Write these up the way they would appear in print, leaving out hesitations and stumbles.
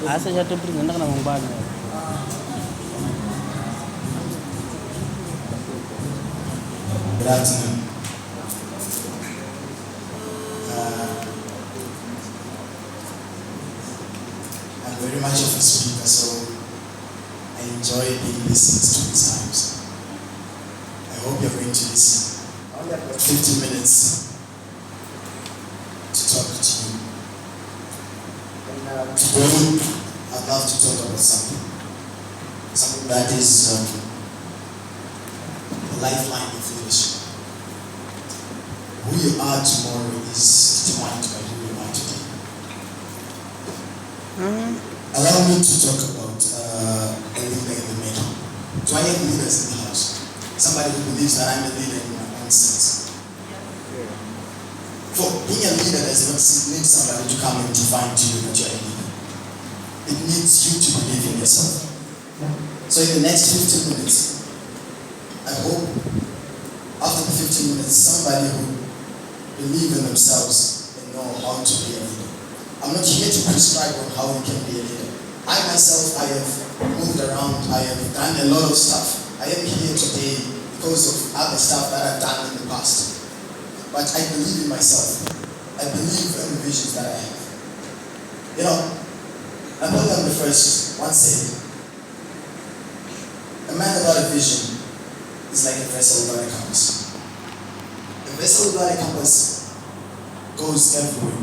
Asa jatuh pergi nak nama bang. Good afternoon. I'm very much of a speaker, so I enjoy being listened to these times. I hope you're going to listen. I only have got 15 minutes to talk to you. And today, I'd love to talk about something that is the lifeline of leadership. Who you are tomorrow is determined by who you are today. Allow me to talk about a leader in the middle. Do I have leaders in the house? Somebody who believes that I'm a leader in my own sense. For being a leader does not need somebody to come and define to you that you're a leader. It needs you to believe in yourself. So in the next 15 minutes, I hope after the 15 minutes, somebody who believe in themselves and know how to be a leader. I'm not here to prescribe on how you can be a leader. I myself, I have moved around, I have done a lot of stuff. I am here today because of other stuff that I've done in the past. But I believe in myself. I believe in the visions that I have. You know, Napoleon the First once said, a man without a vision is like a vessel without a compass. A vessel without a compass goes everywhere.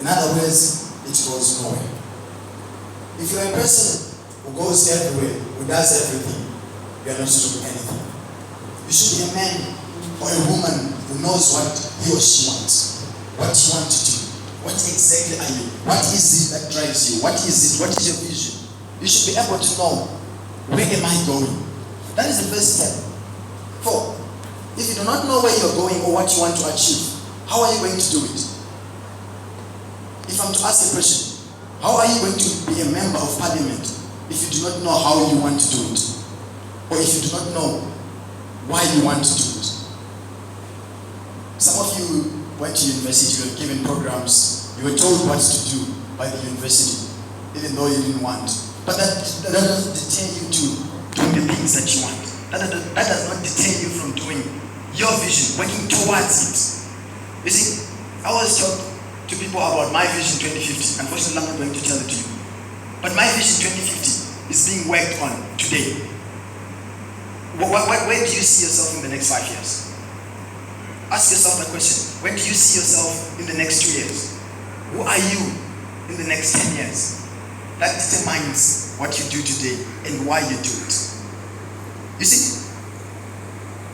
In other words, it goes nowhere. If you're a person who goes everywhere, who does everything, you're not doing anything. You should be a man or a woman who knows what he or she wants, what you want to do. What exactly are you? What is it that drives you? What is it? What is your vision? You should be able to know, where am I going? That is the first step. For if you do not know where you're going or what you want to achieve, how are you going to do it? If I'm to ask a question, how are you going to be a member of parliament if you do not know how you want to do it? Or if you do not know why you want to do it? Some of you went to university, you were given programs, you were told what to do by the university, even though you didn't want. But that doesn't deter you to doing the things that you want. That does not deter you from doing your vision, working towards it. You see, I always talk to people about my vision 2050. Unfortunately, I'm not going to tell it to you. But my vision 2050 is being worked on today. Where do you see yourself in the next 5 years? Ask yourself that question. Where do you see yourself in the next 2 years? Who are you in the next 10 years? That determines what you do today and why you do it. You see,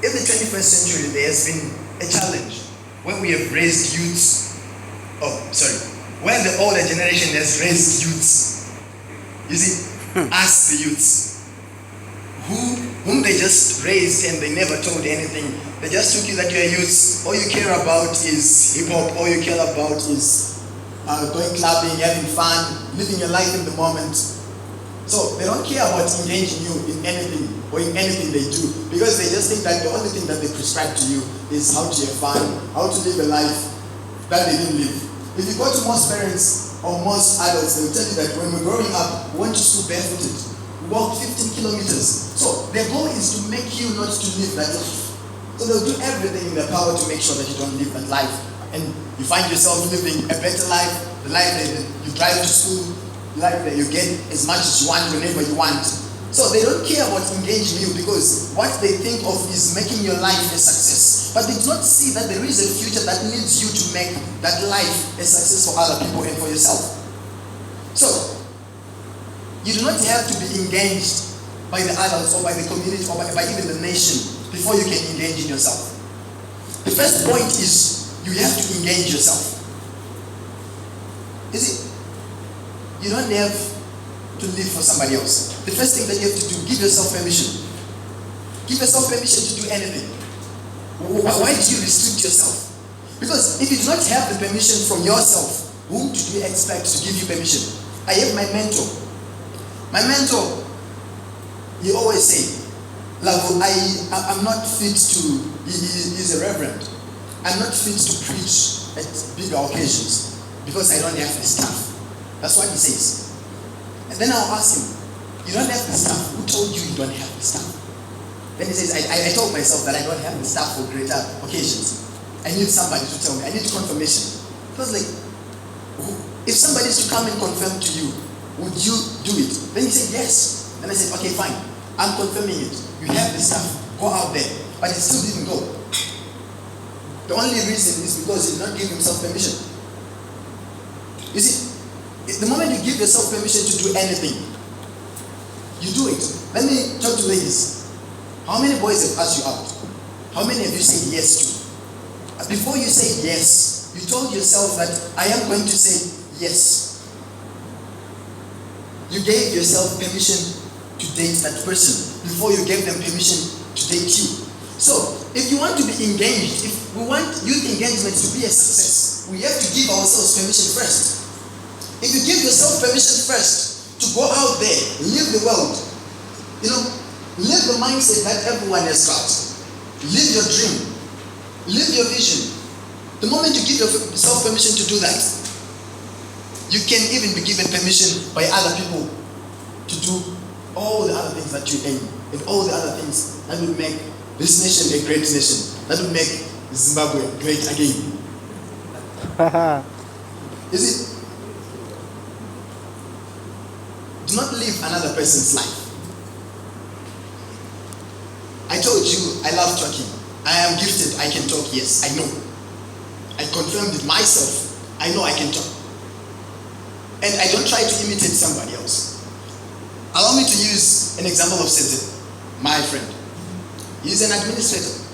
in the 21st century, there has been a challenge where we have raised youths. When the older generation has raised youths. You see, us the youths, whom they just raised and they never told anything. They just took you that you're youths. All you care about is hip hop. All you care about is going clubbing, having fun, living your life in the moment. So they don't care about engaging you in anything or in anything they do, because they just think that the only thing that they prescribe to you is how to have fun, how to live a life that they didn't live. If you go to most parents or most adults, they'll tell you that when we're growing up, we went to school barefooted. We walked 15 kilometers. So their goal is to make you not to live that life. So they'll do everything in their power to make sure that you don't live that life. And you find yourself living a better life, the life that you drive to school, the life that you get as much as you want whenever you want. So they don't care about engaging you, because what they think of is making your life a success. But they do not see that there is a future that needs you to make that life a success for other people and for yourself. So you do not have to be engaged by the adults or by the community or by even the nation before you can engage in yourself. The first point is you have to engage yourself. You see, you don't have to live for somebody else. The first thing that you have to do, give yourself permission. Give yourself permission to do anything. Why do you restrict yourself? Because if you do not have the permission from yourself, whom do you expect to give you permission? I have my mentor. My mentor, he always say, I'm not fit to, he's a reverend. I'm not fit to preach at bigger occasions because I don't have the staff. That's what he says. And then I'll ask him, you don't have the stuff. Who told you you don't have the stuff? Then he says, I told myself that I don't have the stuff for greater occasions. I need somebody to tell me. I need confirmation. I was like, if somebody is to come and confirm to you, would you do it? Then he said, yes. Then I said, okay, fine. I'm confirming it. You have the stuff. Go out there. But he still didn't go. The only reason is because he did not give himself permission. You see, the moment you give yourself permission to do anything, you do it. Let me talk to ladies. How many boys have asked you out? How many have you said yes to? Before you say yes, you told yourself that I am going to say yes. You gave yourself permission to date that person before you gave them permission to date you. So, if you want to be engaged, if we want youth engagement to be a success, we have to give ourselves permission first. If you give yourself permission first to go out there, live the world, live the mindset that everyone has got. Live your dream. Live your vision. The moment you give yourself permission to do that, you can even be given permission by other people to do all the other things that you aim, and all the other things that will make this nation a great nation, that will make Zimbabwe great again. Is it? Do not live another person's life. I told you I love talking. I am gifted. I can talk. Yes, I know. I confirmed it myself. I know I can talk. And I don't try to imitate somebody else. Allow me to use an example of Satan, my friend. He's an administrator.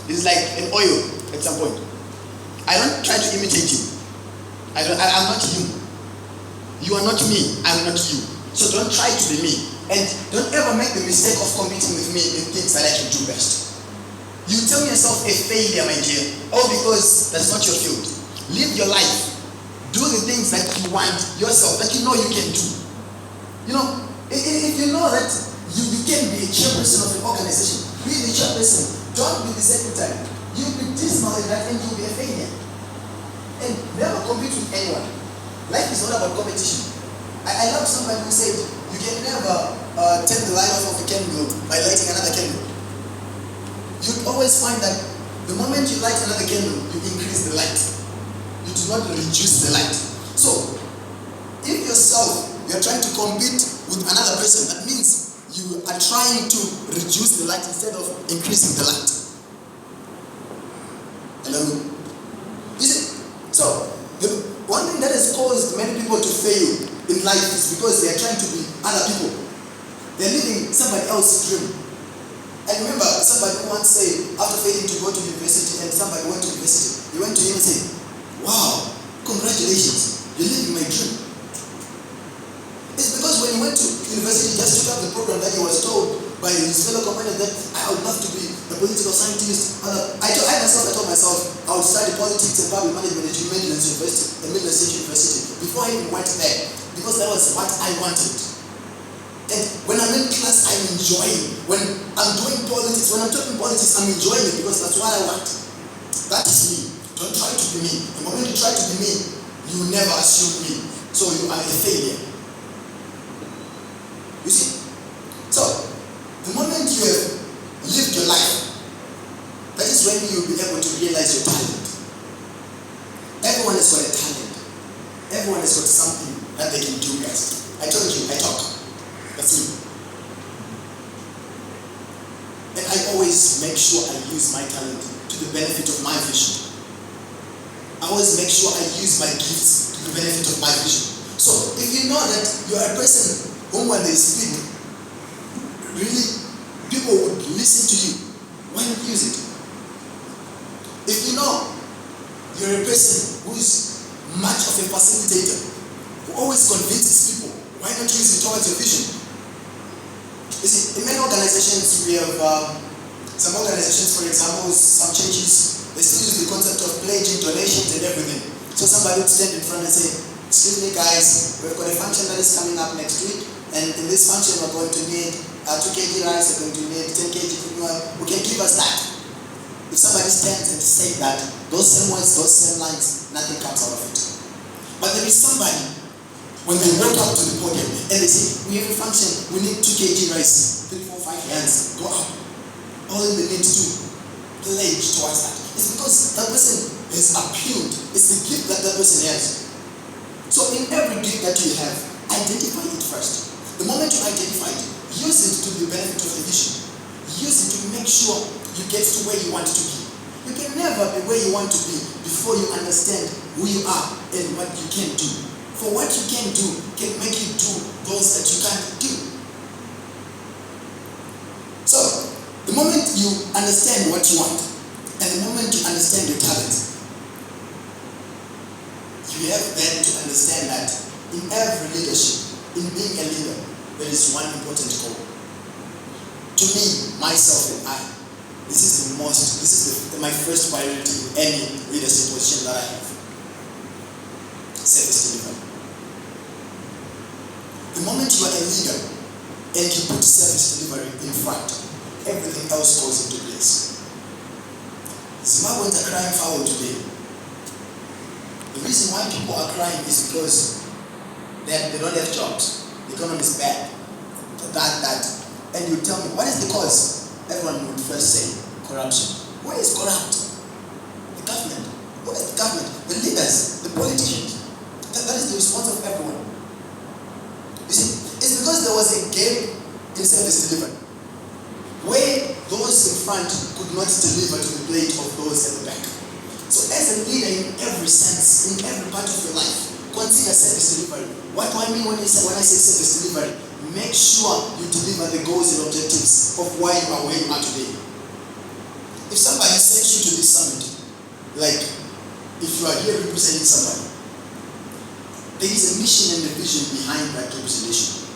He's like an oil at some point. I don't try to imitate him. I'm not him. You are not me. I'm not you. So don't try to be me. And don't ever make the mistake of competing with me in things that I can do best. You tell yourself a failure, my dear, all because that's not your field. Live your life. Do the things that you want yourself, that you know you can do. If you know that you can be a chairperson of an organization, be the chairperson. Don't be the secretary. You'll be dismal in that and you'll be a failure. And never compete with anyone. Life is not about competition. I love somebody who said, you can never turn the light off of a candle by lighting another candle. You'd always find that the moment you light another candle, you increase the light. You do not reduce the light. So, if you're trying to compete with another person, that means you are trying to reduce the light instead of increasing the light. Hello? You see? So, the one thing that has caused many people to fail in life is because they are trying to be other people. They're living somebody else's dream. I remember somebody once said, after failing to go to university, and somebody went to university, he went to him and said, wow, congratulations, you're living my dream. It's because when he went to university, he just took up the program that he was told by his fellow companions that I would love to be a political scientist. I told myself I would study politics and public management at Midlands State University before I even went there, because that was what I wanted. And when I'm in class, I'm enjoying. When I'm doing politics, when I'm talking politics, I'm enjoying it because that's what I want. That is me. Don't try to be me. The moment you try to be me, you will never assume me. So you are a failure. You see? So, the moment you have lived your life, that is when you'll be able to realize your talent. Everyone has got a talent. Everyone has got something that they can do best. I told you, I talk. That's me. And I always make sure I use my talent to the benefit of my vision. I always make sure I use my gifts to the benefit of my vision. So, if you know that you are a person whom when they speak, really, people would listen to you, why not use it? If you know you're a person who is much of a facilitator, who always convinces people, why not use it towards your vision? You see, in many organizations, we have some organizations, for example, some churches, they still use the concept of pledging, donations, and everything. So somebody would stand in front and say, excuse me guys, we've got a function that is coming up next week, and in this function we're going to need 2 kg rice, we're going to need 10 kg quinoa, who can give us that? If somebody stands and says that, those same words, those same lines, nothing comes out of it. But there is somebody When they walk up to the podium and they say, we have a function, we need 2 kg rice, 3, 4, 5 hands, go up. All they need to do, pledge towards that. It's because that person has appealed. It's the gift that that person has. So in every gift that you have, identify it first. The moment you identify it, use it to the benefit of the vision. Use it to make sure you get to where you want to be. You can never be where you want to be before you understand who you are and what you can do. For what you can do can make you do those that you can't do. So, the moment you understand what you want, and the moment you understand your talent, you have then to understand that in every leadership, in being a leader, there is one important goal. To me, myself and I, this is my first priority in any leadership position that I have. Service delivery. The moment you are a leader and you put service delivery in front, everything else goes into place. Zimbabweans are crying foul today. The reason why people are crying is because they don't have jobs. The economy is bad. That. And you tell me, what is the cause? Everyone would first say, corruption. Why is corrupt? The government. What is the government? The leaders, the politicians. That is the response of everyone. You see, it's because there was a gap in service delivery, where those in front could not deliver to the plate of those at the back. So as a leader in every sense, in every part of your life, consider service delivery. What do I mean when I say service delivery? Make sure you deliver the goals and objectives of why you are where you are today. If somebody sent you to this summit, like if you are here representing somebody, there is a mission and a vision behind that representation.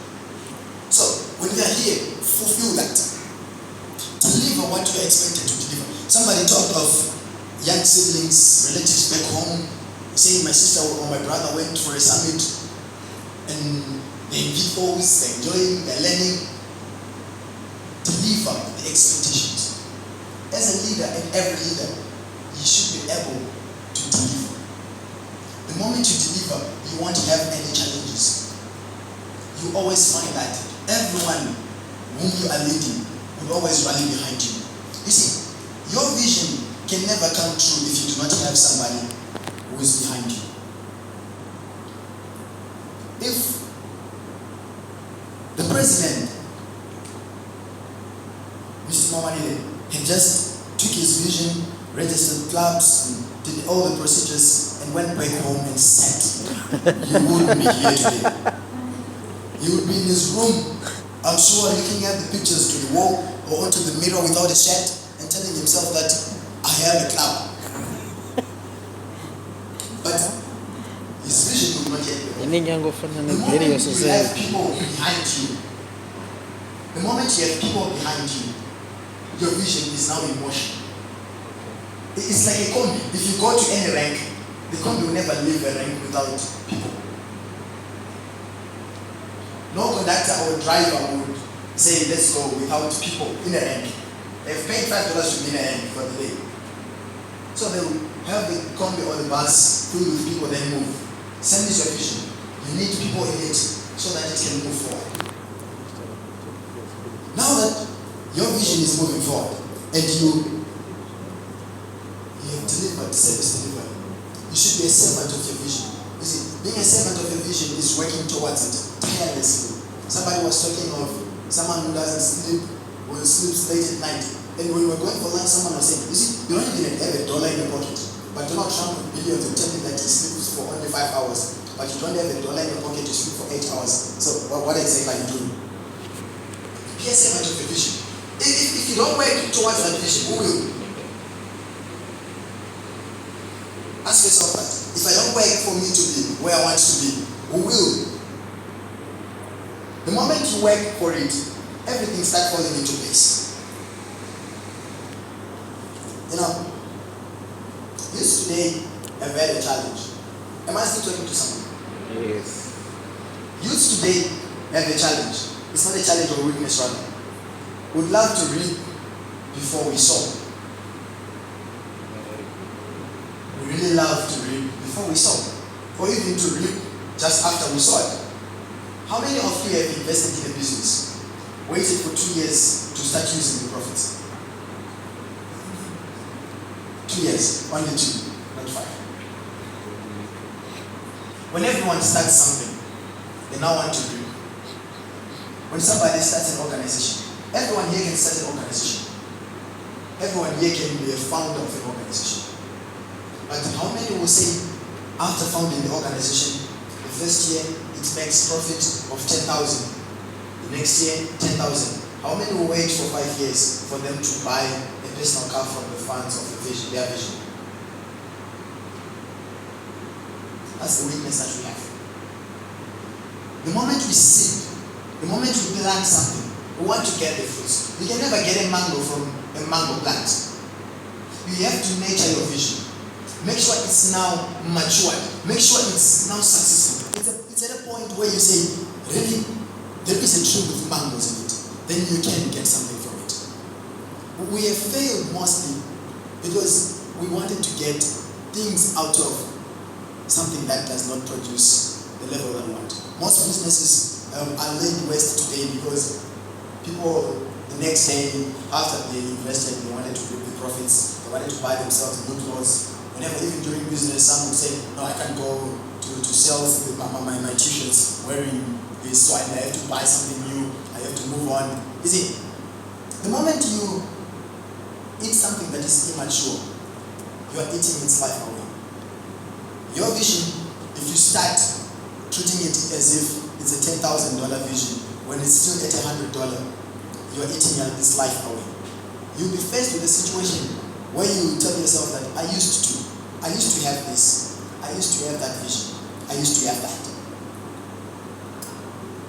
So when you are here, fulfill that. Deliver what you are expected to deliver. Somebody talked of young siblings, relatives back home, saying my sister or my brother went for a summit and they're in peoples, they're enjoying, they're learning. Deliver the expectations. As a leader and every leader, you should be able to deliver. The moment you deliver, you won't have any challenges. You always find that everyone whom you are leading will always rally behind you. You see, your vision can never come true if you do not have somebody who is behind you. If the president, Mr. Maradze, had just took his vision, registered clubs, and did all the procedures, and went back home and sat, you wouldn't be here today. He would be in his room, I'm sure, looking at the pictures to the wall or onto the mirror without a shirt and telling himself that I have a club. But his vision would not yet be. The moment you have people behind you, the moment you have people behind you, your vision is now in motion. It's like a combi. If you go to any rank, the combi will never leave a rank without people. No conductor or driver would say, let's go without people in a rank. They've paid $5 to be in a rank for the day. So they will have the combi or the bus filled with people, then move. Same is your vision. You need people in it so that it can move forward. Now that your vision is moving forward and you have delivered service delivery, you should be a servant of your vision. You see, being a servant of your vision is working towards it tirelessly. Somebody was talking of someone who doesn't sleep or sleeps late at night. And when we were going for lunch, someone was saying, you see, you don't even have $1 in your pocket. But Donald Trump with billions will tell you that he sleeps for only 5 hours. But you don't have $1 in your pocket to sleep for 8 hours. So what exactly are you doing? Be a servant of your vision. If you don't work towards that vision, who will? Ask yourself that. If I don't work for me to be where I want to be, who will? The moment you work for it, everything starts falling into place. You know, this today have had a challenge. Am I still talking to someone? Yes. Youth today have a challenge. It's not a challenge of weakness, rather. We'd love to reap before we sow. We really love to reap before we sow. Or even to reap just after we saw it. How many of you have invested in a business, waited for 2 years to start using the profits? 2 years, only 2, not 5. When everyone starts something, they now want to do. When somebody starts an organization, everyone here can start an organization. Everyone here can be a founder of an organization. But how many will say, after founding the organization, the first year it makes profit of 10,000, the next year 10,000? How many will wait for 5 years for them to buy a personal car from the funds of their vision? That's the weakness that we have. The moment we seed, the moment we plant something, we want to get the fruits. You can never get a mango from a mango plant. You have to nurture your vision. Make sure it's now matured. Make sure it's now successful. It's at a point where you say, really, there is a tree with mangoes in it. Then you can get something from it. We have failed mostly because we wanted to get things out of something that does not produce the level that we want. Most businesses are laid waste today because people, the next day, after they invested, they wanted to reap the profits, they wanted to buy themselves new clothes. Whenever, even during business, some would say, no, I can't go to sales with my t-shirts wearing this, so I have to buy something new, I have to move on. You see, the moment you eat something that is immature, you are eating its life away. Your vision, if you start treating it as if it's a $10,000 vision, when it's still at $100, you are eating its life away. You'll be faced with a situation where you tell yourself that I used to have this, I used to have that vision, I used to have that.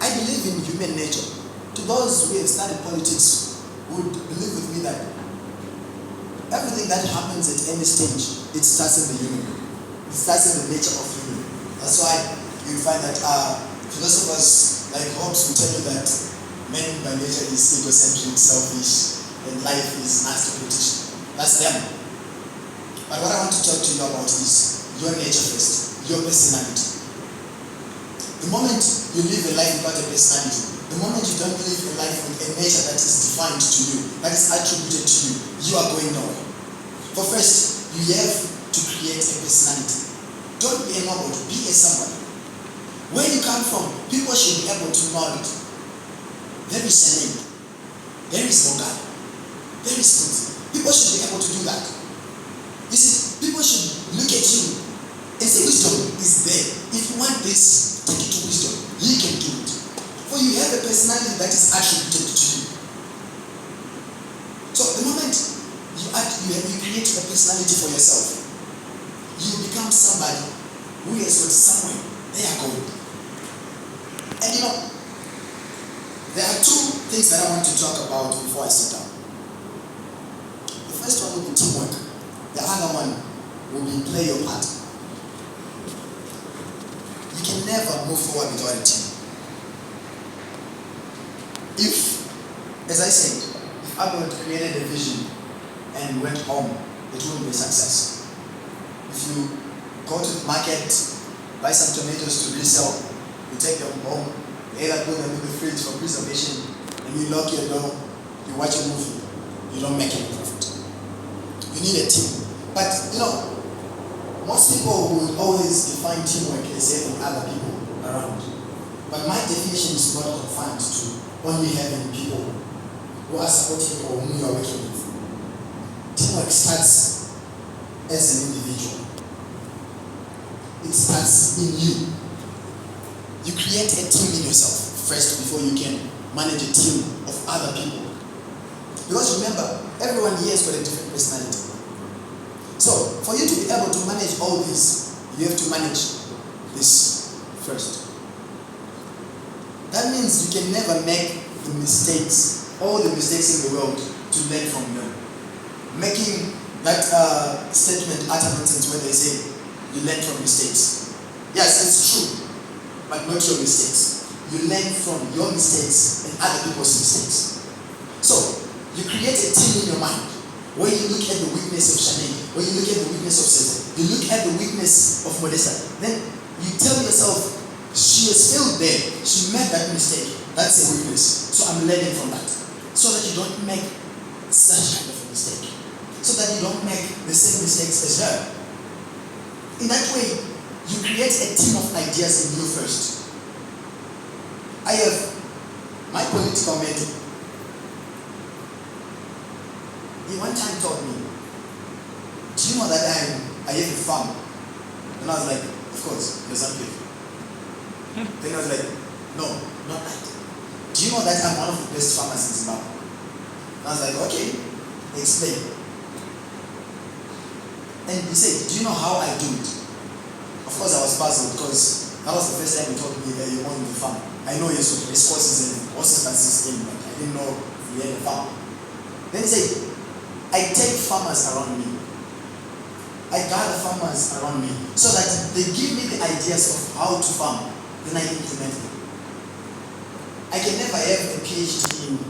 I believe in human nature. To those who have studied politics would believe with me that everything that happens at any stage, it starts in the human. It starts in the nature of human. That's why you find that philosophers like Hobbes will tell you that man by nature is egocentric, selfish, and life is nasty, brutish. That's them. But what I want to talk to you about is your nature first, your personality. The moment you live a life without a personality, the moment you don't live a life with a nature that is defined to you, that is attributed to you, you are going nowhere. But first, you have to create a personality. Don't be a nobody, be a somebody. Where you come from, people should be able to know it. There is a name. There is no God. There is truth. People should be able to do that. You see, people should look at you and say, wisdom is there. If you want this, take it to wisdom. He can do it. For you have a personality that is attributed to you. So the moment you create a personality for yourself, you become somebody who has got somewhere they are going. And you know, there are two things that I want to talk about before I sit down. The first one will be teamwork. The other one will be play your part. You can never move forward without a team. If, as I said, if Abel created a vision and went home, it wouldn't be a success. If you go to the market, buy some tomatoes to resell, you take them home, you either put them in the fridge for preservation, and you lock your door, you watch a movie, you don't make any profit. You need a team. But, you know, most people will always define teamwork as having other people around. But my definition is not confined to only having people who are supporting you or whom you are working with. Teamwork starts as an individual. It starts in you. You create a team in yourself first before you can manage a team of other people. Because remember, everyone here has got a different personality. So, for you to be able to manage all this, you have to manage this first. That means you can never make the mistakes, all the mistakes in the world, to learn from them. Making that statement utter nonsense where they say, you learn from mistakes. Yes, it's true, but not your mistakes. You learn from your mistakes and other people's mistakes. So, you create a team in your mind. When you look at the weakness of Shanae, when you look at the weakness of Cesar, you look at the weakness of Modesta, then you tell yourself, She has failed there. She made that mistake. That's a weakness. So I'm learning from that. So that you don't make such kind of a mistake. So that you don't make the same mistakes as her. In that way, you create a team of ideas in you first. I have my political mentor. He one time told me, do you know that I have a farm? And I was like, of course, there's not good. Then I was like, no, not that. Do you know that I'm one of the best farmers in Zimbabwe? And I was like, okay, explain. And he said, do you know how I do it? Of course I was puzzled because that was the first time he told me that he owned the farm. I know his courses and horses and system, but I didn't know he had a farm. Then he said, I take farmers around me. I gather farmers around me so that they give me the ideas of how to farm. Then I implement them. I can never have a PhD in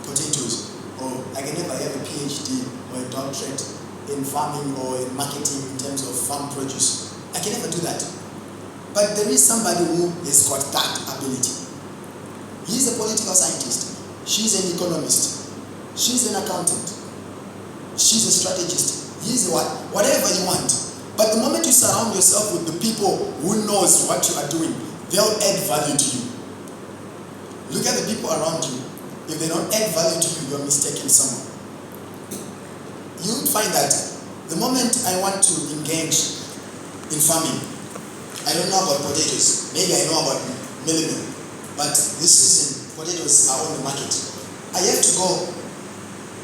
potatoes, or I can never have a PhD or a doctorate in farming or in marketing in terms of farm produce. I can never do that. But there is somebody who has got that ability. He's a political scientist. She's an economist. She's an accountant. She's a strategist. He's whatever you want. But the moment you surround yourself with the people who knows what you are doing, they'll add value to you. Look at the people around you. If they don't add value to you, you're mistaking someone. You'll find that the moment I want to engage in farming, I don't know about potatoes. Maybe I know about millet, but this season potatoes are on the market. I have to go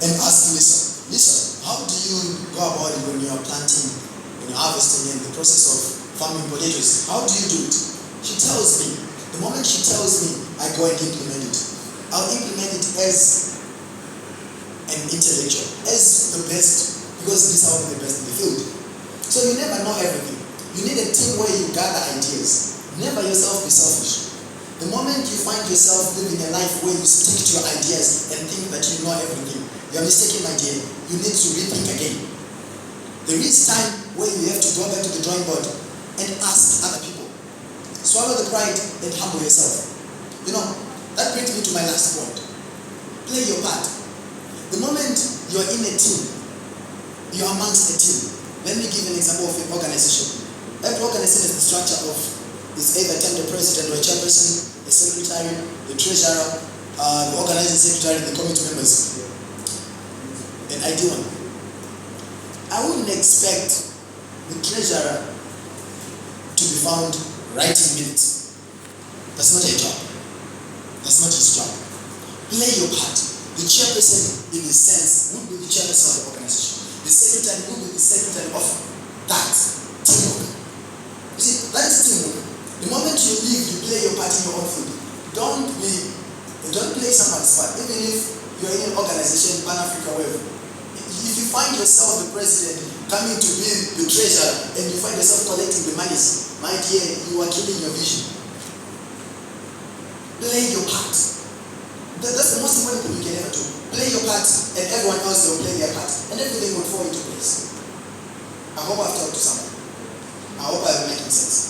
and ask Lisa, how do you go about it when you are planting, when you're harvesting, and the process of farming potatoes? How do you do it? She tells me. The moment she tells me, I go and implement it. I'll implement it as an intellectual, as the best, because this is the best in the field. So you never know everything. You need a team where you gather ideas. Never yourself be selfish. The moment you find yourself living a life where you stick to your ideas and think that you know everything, you're mistaken, my dear. You need to rethink again. There is time where you have to go back to the drawing board and ask other people. Swallow the pride and humble yourself. You know, that brings me to my last point. Play your part. The moment you're in a team, you're amongst a team. Let me give an example of an organization. Every organization is the structure of is either the president or a chairperson, a secretary, the treasurer, the organizing secretary, the committee members. An ideal one. I wouldn't expect the treasurer to be found writing minutes. That's not a job. That's not his job. Play your part. The chairperson, in a sense, would be the chairperson of the organization. The secretary would be the secretary of that teamwork. You see, that is teamwork. The moment you leave, you play your part in your own field. Don't play someone's part. Even if you're in an organization, Pan-Africa, wherever. If you find yourself the president coming to be the treasurer and you find yourself collecting the monies, my dear, you are killing your vision. Play your part. That's the most important thing you can ever do. Play your part and everyone else will play their part. And everything will fall into place. I hope I've talked to someone. I hope I'm making sense.